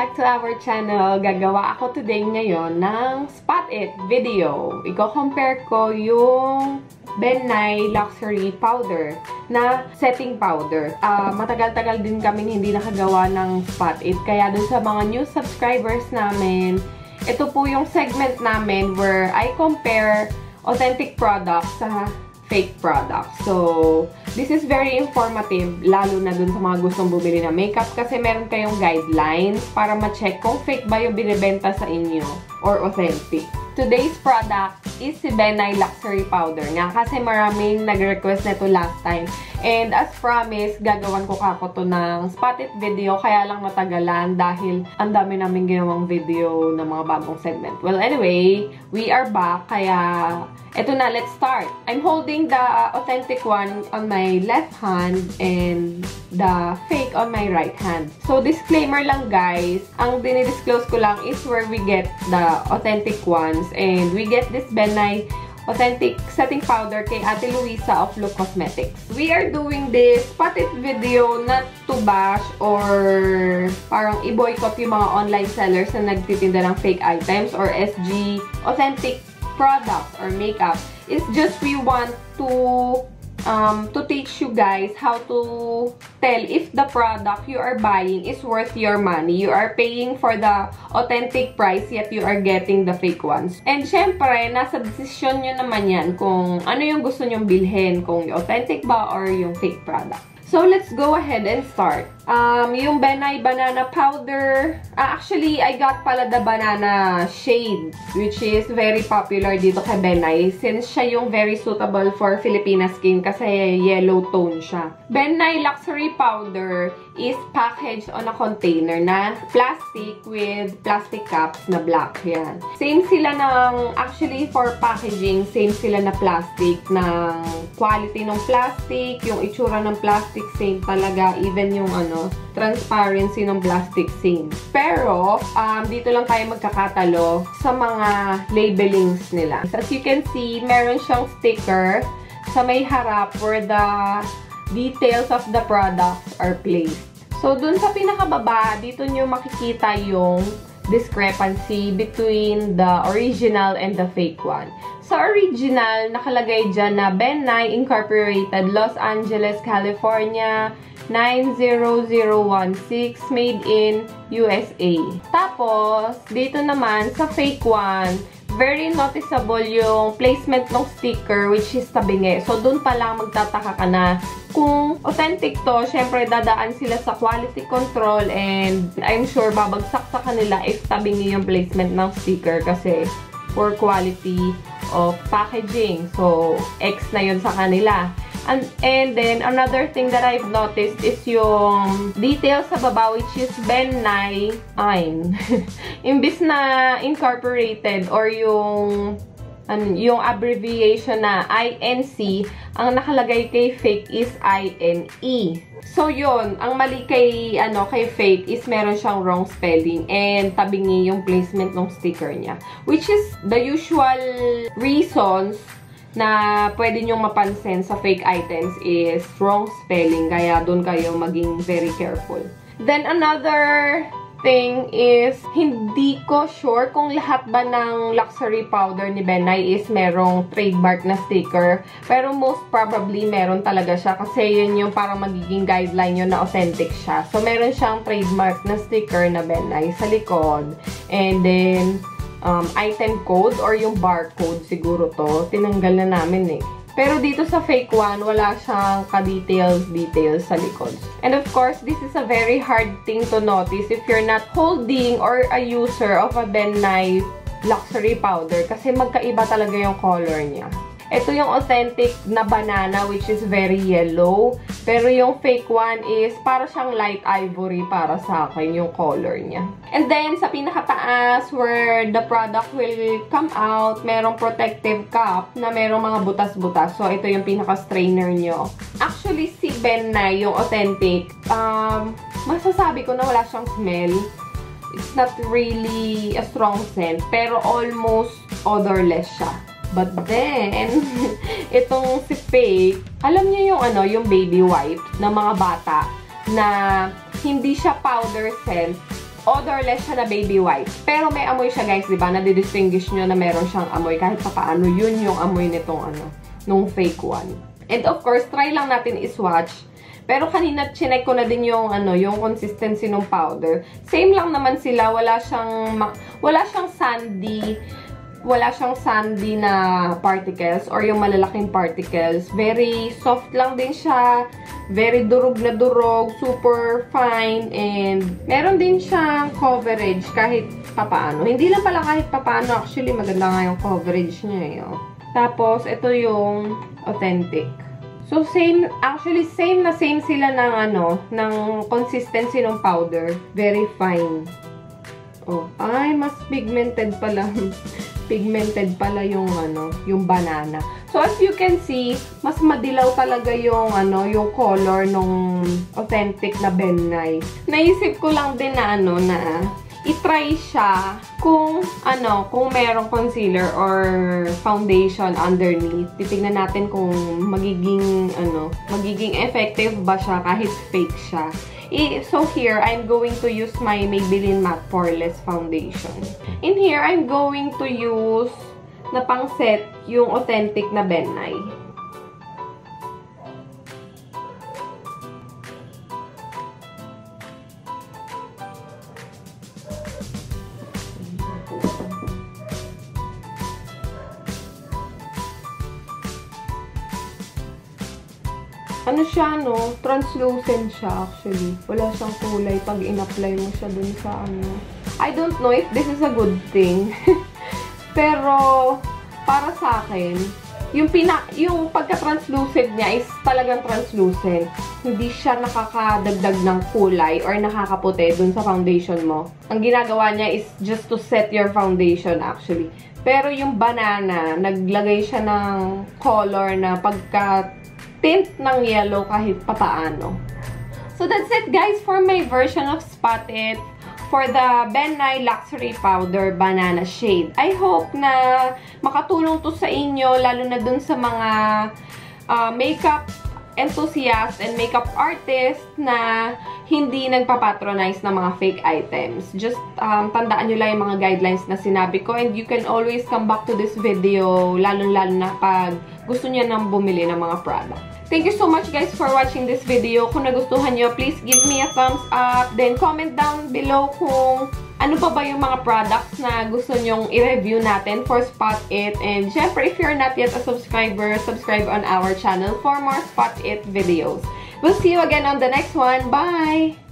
back to our channel. Gagawa ako today ngayon ng Spot It video. Iko-compare ko yung Ben Nye Luxury Powder na setting powder. Matagal-tagal din kami hindi nakagawa ng Spot It. Kaya dun sa mga new subscribers namin, ito po yung segment namin where I compare authentic products sa fake products. So, this is very informative, lalo na dun sa mga gustong bumili ng makeup kasi meron kayong guidelines para ma-check kung fake ba yung binibenta sa inyo or authentic. Today's product is si Ben Nye Luxury Powder nga kasi maraming nag-request nito last time. And as promised, gagawan ko kako to ng Spot It video, kaya lang natagalan dahil ang dami namin ginawang video ng mga bagong segment. Well, anyway, we are back, kaya eto na, let's start. I'm holding the authentic one on my left hand and the fake on my right hand. So, disclaimer lang guys, ang dinidisclose ko lang is where we get the authentic ones and we get this Ben Nye authentic setting powder kay Ate Luisa of Look Cosmetics. We are doing this Spot It video not to bash or parang i-boycott yung mga online sellers na nagtitinda ng fake items or SG authentic products or makeup. It's just we want to teach you guys how to tell if the product you are buying is worth your money. You are paying for the authentic price yet you are getting the fake ones. And syempre, nasa desisyon nyo naman yan kung ano yung gusto nyong bilhin, kung yung authentic ba or yung fake product. So, let's go ahead and start. Yung Ben Nye Banana Powder. Actually, I got pala the banana shade, which is very popular dito kay Ben Nye since siya yung very suitable for Filipina skin kasi yellow tone siya. Ben Nye Luxury Powder is packaged on a container na plastic with plastic caps na black. Yan. Same sila ng, actually for packaging, same sila na plastic ng quality ng plastic, yung itsura ng plastic same talaga, even yung transparency ng plastic same. Pero, dito lang tayo magkakatalo sa mga labelings nila. As you can see, meron siyang sticker sa may harap where the details of the products are placed. So, dun sa pinakababa, dito nyo makikita yung discrepancy between the original and the fake one. Sa original, nakalagay dyan na Ben Nye Incorporated, Los Angeles, California, 90016, made in USA. Tapos, dito naman, sa fake one, very noticeable yung placement ng sticker, which is tabingi. So, dun pa lang magtataka ka na kung authentic to, syempre dadaan sila sa quality control and I'm sure babagsak sa kanila if tabingi yung placement ng sticker kasi poor quality of packaging. So, X na yun sa kanila. And then, another thing that I've noticed is yung details sa baba, which is Ben Nye Ein. Imbis na incorporated or yung abbreviation na INC, ang nakalagay kay fake is INE. So, yun. Ang mali kay fake is meron siyang wrong spelling and tabingi yung placement ng sticker niya. Which is the usual reasons na pwede nyong mapansin sa fake items is wrong spelling. Kaya doon kayo maging very careful. Then, another thing is, hindi ko sure kung lahat ba ng luxury powder ni Ben Nye is merong trademark na sticker. Pero most probably, meron talaga siya. Kasi yun yung parang magiging guideline yun na authentic siya. So, meron siyang trademark na sticker na Ben Nye sa likod. And then, item code or yung barcode siguro to. Tinanggal na namin eh. Pero dito sa fake one, wala siyang ka-details sa likod. And of course, this is a very hard thing to notice if you're not holding or a user of a Ben Nye luxury powder kasi magkaiba talaga yung color niya. Ito yung authentic na banana which is very yellow. Pero yung fake one is para siyang light ivory para sa akin yung color niya. And then sa pinakataas where the product will come out, merong protective cup na merong mga butas-butas. So ito yung pinaka-strainer nyo. Actually si Ben Nye yung authentic, masasabi ko na wala siyang smell. It's not really a strong scent pero almost odorless siya. But then, itong si fake, alam niyo yung yung baby wipe ng mga bata na hindi siya powder scent odorless siya na baby wipes. Pero may amoy siya guys, diba? Nadidistinguish nyo na meron siyang amoy kahit papaano. Yun yung amoy nitong nung fake one. And of course, try lang natin iswatch. Pero kanina chinek ko na din yung yung consistency ng powder. Same lang naman sila, wala siyang sandy na particles or yung malalaking particles. Very soft lang din siya. Very durog na durog, super fine, and meron din siyang coverage kahit papaano. Hindi lang pala kahit papaano, actually maganda nga yung coverage niya. Tapos ito yung authentic. So, actually, same sila ng consistency ng powder. Very fine. Oh, ay, mas pigmented pala. Pigmented pala yung banana. So, as you can see, mas madilaw talaga yung color nung authentic na Ben Nye. Naisip ko lang din na i-try siya kung merong concealer or foundation underneath. Titignan natin kung magiging effective ba siya kahit fake siya. So here, I'm going to use my Maybelline Matte Poreless Foundation. In here, I'm going to use na pang-set yung authentic na Ben Nye. Siya, translucent siya, actually. Wala siyang kulay pag in-apply mo siya dun sa I don't know if this is a good thing. Pero, para sa akin, yung pagka-translucent niya is talagang translucent. Hindi siya nakakadagdag ng kulay or nakakaputi dun sa foundation mo. Ang ginagawa niya is just to set your foundation, actually. Pero yung banana, naglagay siya ng color na tint ng yellow kahit papaano. So that's it guys for my version of Spot It for the Ben Nye Luxury Powder Banana Shade. I hope na makatulong to sa inyo, lalo na dun sa mga makeup enthusiast and makeup artist na hindi nagpapatronize ng mga fake items. Just tandaan nyo lang yung mga guidelines na sinabi ko, and you can always come back to this video lalo-lalo na pag gusto niya nang bumili ng mga product. Thank you so much guys for watching this video. Kung nagustuhan nyo, please give me a thumbs up. Then comment down below kung ano pa ba yung mga products na gusto nyong i-review natin for Spot It. And syempre, if you're not yet a subscriber, subscribe on our channel for more Spot It videos. We'll see you again on the next one. Bye!